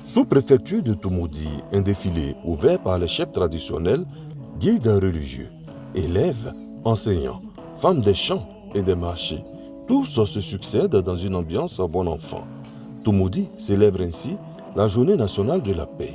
Sous-préfecture de Toumoudi, un défilé ouvert par les chefs traditionnels, guides religieux, élèves, enseignants, femmes des champs et des marchés. Tous se succèdent dans une ambiance bon enfant. Toumoudi célèbre ainsi la journée nationale de la paix.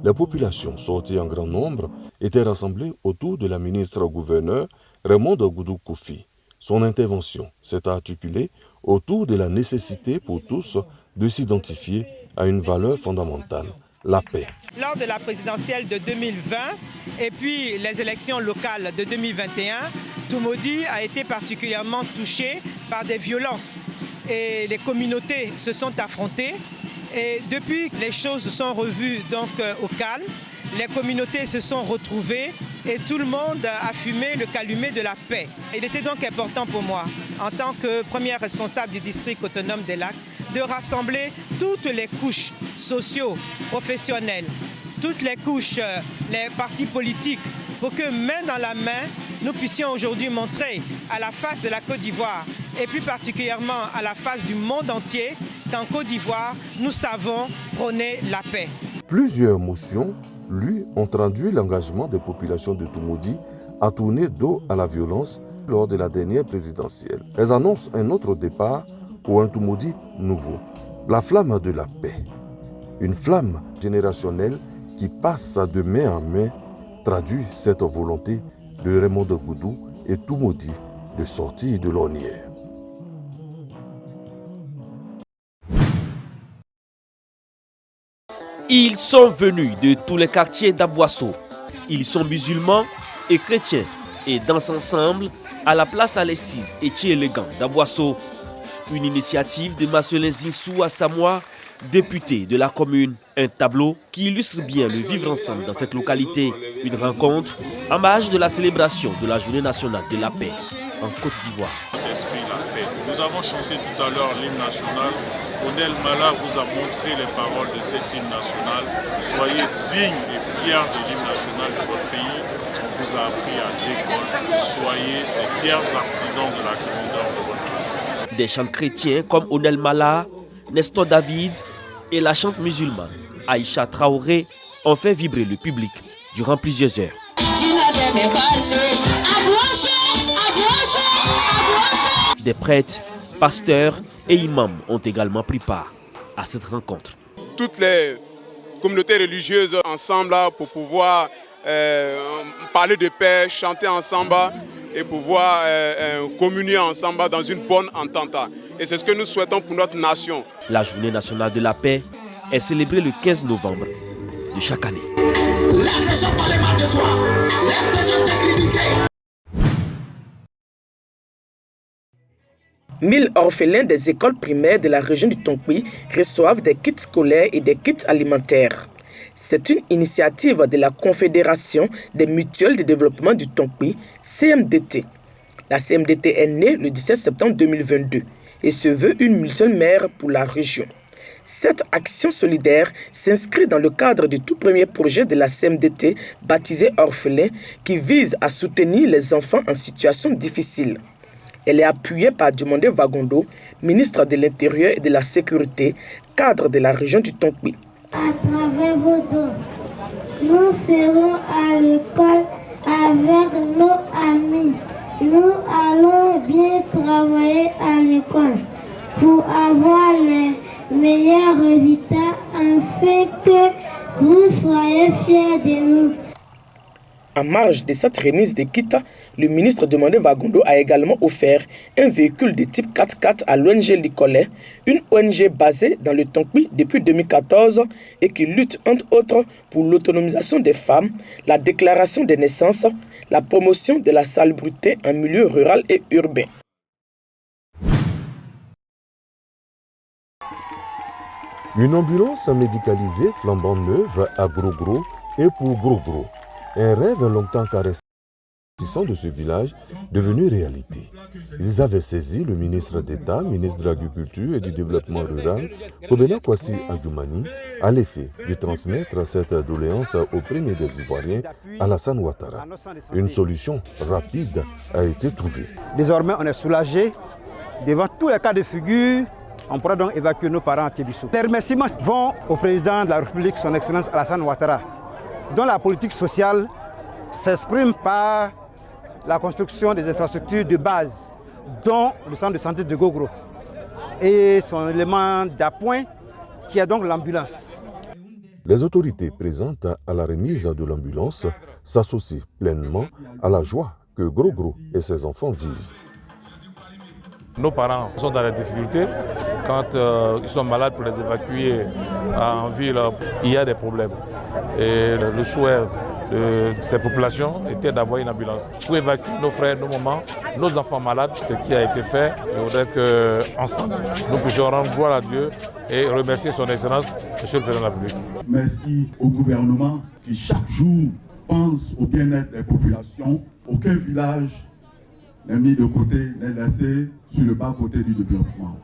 Les populations sorties en grand nombre étaient rassemblées autour de la ministre-gouverneur Raymond Goudou Kofi. Son intervention s'est articulée autour de la nécessité pour tous de s'identifier à une valeur fondamentale, la paix. Lors de la présidentielle de 2020 et puis les élections locales de 2021, Toumoudi a été particulièrement touché par des violences et les communautés se sont affrontées. Et depuis, les choses se sont revues donc au calme, les communautés se sont retrouvées et tout le monde a fumé le calumet de la paix. Il était donc important pour moi, en tant que première responsable du district autonome des Lacs, de rassembler toutes les couches socio-professionnelles, toutes les couches, les partis politiques, pour que main dans la main, nous puissions aujourd'hui montrer à la face de la Côte d'Ivoire et plus particulièrement à la face du monde entier qu'en Côte d'Ivoire, nous savons prôner la paix. Plusieurs motions, lues, ont traduit l'engagement des populations de Toumoudi à tourner dos à la violence lors de la dernière présidentielle. Elles annoncent un autre départ pour un Toumoudi nouveau, la flamme de la paix. Une flamme générationnelle qui passe de main en main traduit cette volonté de Raymond Goudou et Toumoudi de sortir de l'ornière. Ils sont venus de tous les quartiers d'Abouasso. Ils sont musulmans et chrétiens et dansent ensemble à la place Alexis et Thielégant d'Abouasso. Une initiative de Marcelin Zinsou à Samoa, député de la commune. Un tableau qui illustre bien le vivre ensemble dans cette localité. Une rencontre en marge de la célébration de la Journée nationale de la paix en Côte d'Ivoire. Nous avons chanté tout à l'heure l'hymne national. Onel Mala vous a montré les paroles de cet hymne national. Soyez dignes et fiers de l'hymne national de votre pays. On vous a appris à l'école. Soyez des fiers artisans de la grandeur de votre pays. Des chants chrétiens comme Onel Mala, Nestor David et la chante musulmane Aïcha Traoré ont fait vibrer le public durant plusieurs heures. Des prêtres, pasteurs et imams ont également pris part à cette rencontre. Toutes les communautés religieuses ensemble là, pour pouvoir parler de paix, chanter ensemble et pouvoir communier ensemble dans une bonne entente. Et c'est ce que nous souhaitons pour notre nation. La Journée nationale de la paix est célébrée le 15 novembre de chaque année. Laisse les gens parler mal de toi. Laisse les gens te critiquer. 1000 orphelins des écoles primaires de la région du Tonkpi reçoivent des kits scolaires et des kits alimentaires. C'est une initiative de la Confédération des mutuelles de développement du Tonkpi, CMDT. La CMDT est née le 17 septembre 2022 et se veut une mutuelle mère pour la région. Cette action solidaire s'inscrit dans le cadre du tout premier projet de la CMDT baptisé Orphelins qui vise à soutenir les enfants en situation difficile. Elle est appuyée par Diomandé Vagondo, ministre de l'Intérieur et de la Sécurité, cadre de la région du Tonkpi. À travers vos dons, nous serons à l'école avec nos amis. Nous allons bien travailler à l'école pour avoir les meilleurs résultats afin que vous soyez fiers de nous. En marge de cette remise de kits, le ministre Diomandé Vagondo a également offert un véhicule de type 4x4 à l'ONG Licolais, une ONG basée dans le Tonkpi depuis 2014 et qui lutte entre autres pour l'autonomisation des femmes, la déclaration des naissances, la promotion de la salubrité en milieu rural et urbain. Une ambulance médicalisée flambant neuve à Gros-Gros et pour Gros-Gros. Un rêve longtemps caressé de ce village devenu réalité. Ils avaient saisi le ministre d'État, ministre de l'Agriculture et du Développement rural, Kobena Kwasi Adjoumani, à l'effet de transmettre cette doléance au premier des Ivoiriens, Alassane Ouattara. Une solution rapide a été trouvée. Désormais, on est soulagé devant tous les cas de figure On pourra donc évacuer nos parents à Tébissou. Les remerciements vont au président de la République, son Excellence Alassane Ouattara, dont la politique sociale s'exprime par la construction des infrastructures de base, dont le centre de santé de Gogro et son élément d'appoint qui est donc l'ambulance. Les autorités présentes à la remise de l'ambulance s'associent pleinement à la joie que Gogro et ses enfants vivent. Nos parents sont dans la difficulté. Quand ils sont malades pour les évacuer en ville, il y a des problèmes. Et le souhait de ces populations était d'avoir une ambulance pour évacuer nos frères, nos mamans, nos enfants malades. Ce qui a été fait, je voudrais qu'ensemble, nous puissions rendre gloire à Dieu et remercier son Excellence, Monsieur le Président de la République. Merci au gouvernement qui chaque jour pense au bien-être des populations. Aucun village n'est mis de côté, n'est laissé sur le bas-côté du développement.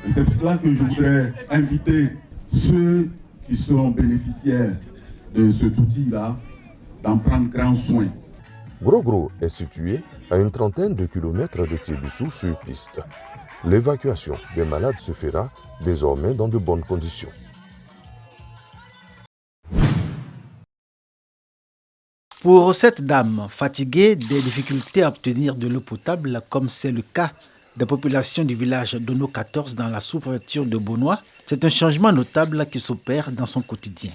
Et c'est pour cela que je voudrais inviter ceux qui seront bénéficiaires de cet outil-là d'en prendre grand soin. Gogro est situé à une trentaine de kilomètres de Tébissou sur piste. L'évacuation des malades se fera désormais dans de bonnes conditions. Pour cette dame fatiguée des difficultés à obtenir de l'eau potable, comme c'est le cas des populations du village d'Ono 14 dans la sous-préfecture de Bonois, c'est un changement notable qui s'opère dans son quotidien.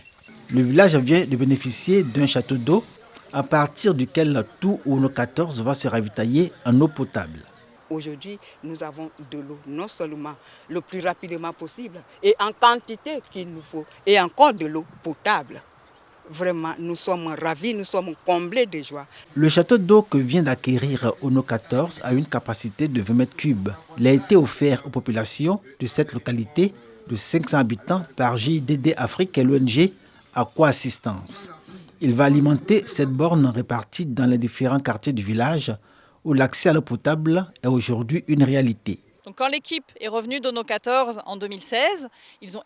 Le village vient de bénéficier d'un château d'eau à partir duquel tout Ono 14 va se ravitailler en eau potable. Aujourd'hui, nous avons de l'eau, non seulement le plus rapidement possible et en quantité qu'il nous faut, et encore de l'eau potable. Vraiment, nous sommes ravis, nous sommes comblés de joie. Le château d'eau que vient d'acquérir Ono 14 a une capacité de 20 mètres cubes. Il a été offert aux populations de cette localité de 500 habitants par JDD Afrique et l'ONG Aqua Assistance. Il va alimenter cette borne répartie dans les différents quartiers du village où l'accès à l'eau potable est aujourd'hui une réalité. Donc, quand l'équipe est revenue d'Ono 14 en 2016, ils ont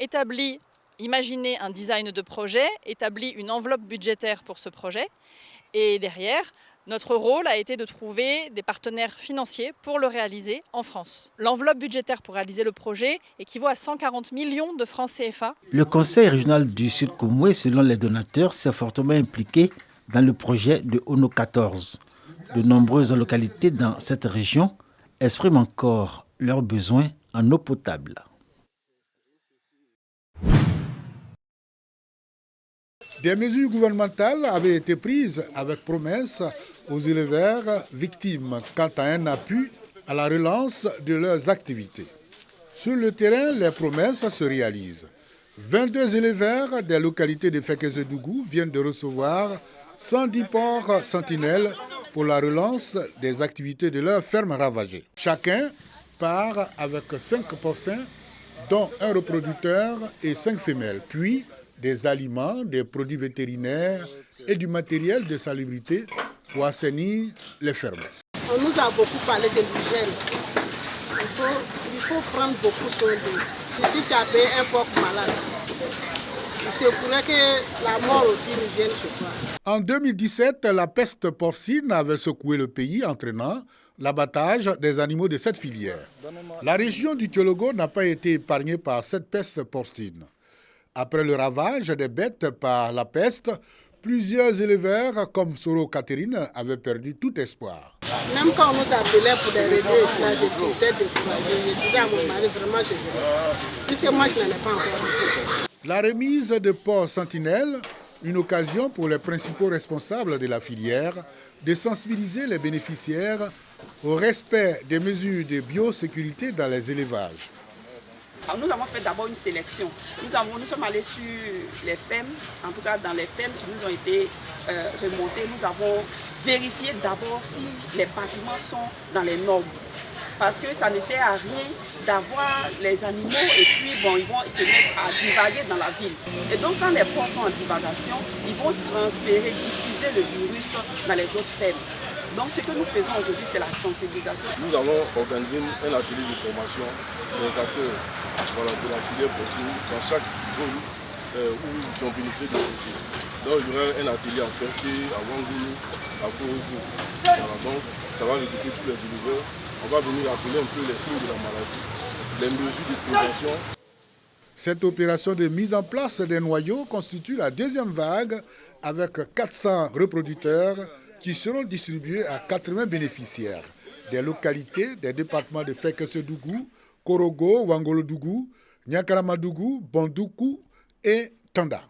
imaginé un design de projet, établi une enveloppe budgétaire pour ce projet. Et derrière, notre rôle a été de trouver des partenaires financiers pour le réaliser en France. L'enveloppe budgétaire pour réaliser le projet équivaut à 140 millions de francs CFA. Le Conseil régional du Sud Komoué, selon les donateurs, s'est fortement impliqué dans le projet de Ono 14. De nombreuses localités dans cette région expriment encore leurs besoins en eau potable. Des mesures gouvernementales avaient été prises avec promesse aux éleveurs victimes quant à un appui à la relance de leurs activités. Sur le terrain, les promesses se réalisent. 22 éleveurs des localités de Fekese-Dougou viennent de recevoir 110 porcs sentinelles pour la relance des activités de leurs fermes ravagées. Chacun part avec 5 porcins, dont un reproducteur et 5 femelles, puis des aliments, des produits vétérinaires et du matériel de salubrité pour assainir les fermes. On nous a beaucoup parlé de l'hygiène. Il faut prendre beaucoup soin d'eux. Si tu as payé un porc malade, il se pourrait que la mort aussi nous vienne chez toi. En 2017, la peste porcine avait secoué le pays, entraînant l'abattage des animaux de cette filière. La région du Tiologo n'a pas été épargnée par cette peste porcine. Après le ravage des bêtes par la peste, plusieurs éleveurs comme Soro Catherine avaient perdu tout espoir. Même quand on nous appelait pour des réunions, j'étais découragée. Je disais à mon mari, vraiment, je veux. Puisque moi, je n'en ai pas encore reçu. La remise de porcs sentinelles, une occasion pour les principaux responsables de la filière de sensibiliser les bénéficiaires au respect des mesures de biosécurité dans les élevages. Nous avons fait d'abord une sélection. Nous sommes allés sur les fermes, en tout cas dans les fermes qui nous ont été remontées. Nous avons vérifié d'abord si les bâtiments sont dans les normes. Parce que ça ne sert à rien d'avoir les animaux et puis ils vont se mettre à divaguer dans la ville. Et donc quand les porcs sont en divagation, ils vont transférer, diffuser le virus dans les autres fermes. Donc ce que nous faisons aujourd'hui, c'est la sensibilisation. Nous avons organisé un atelier de formation des acteurs de la filière porcine dans chaque zone qui ont bénéficié du projet. Donc il y aura un atelier à faire à Wangoulou, à Kouroukou. Donc ça va regrouper tous les éleveurs on va venir appeler un peu les signes de la maladie, les mesures de prévention. Cette opération de mise en place des noyaux constitue la deuxième vague avec 400 reproducteurs qui seront distribués à 80 bénéficiaires des localités des départements de Fekese-Dougou, Korogo, Wangolo-Dougou, Nyakarama-Dougou, Bondoukou et Tanda.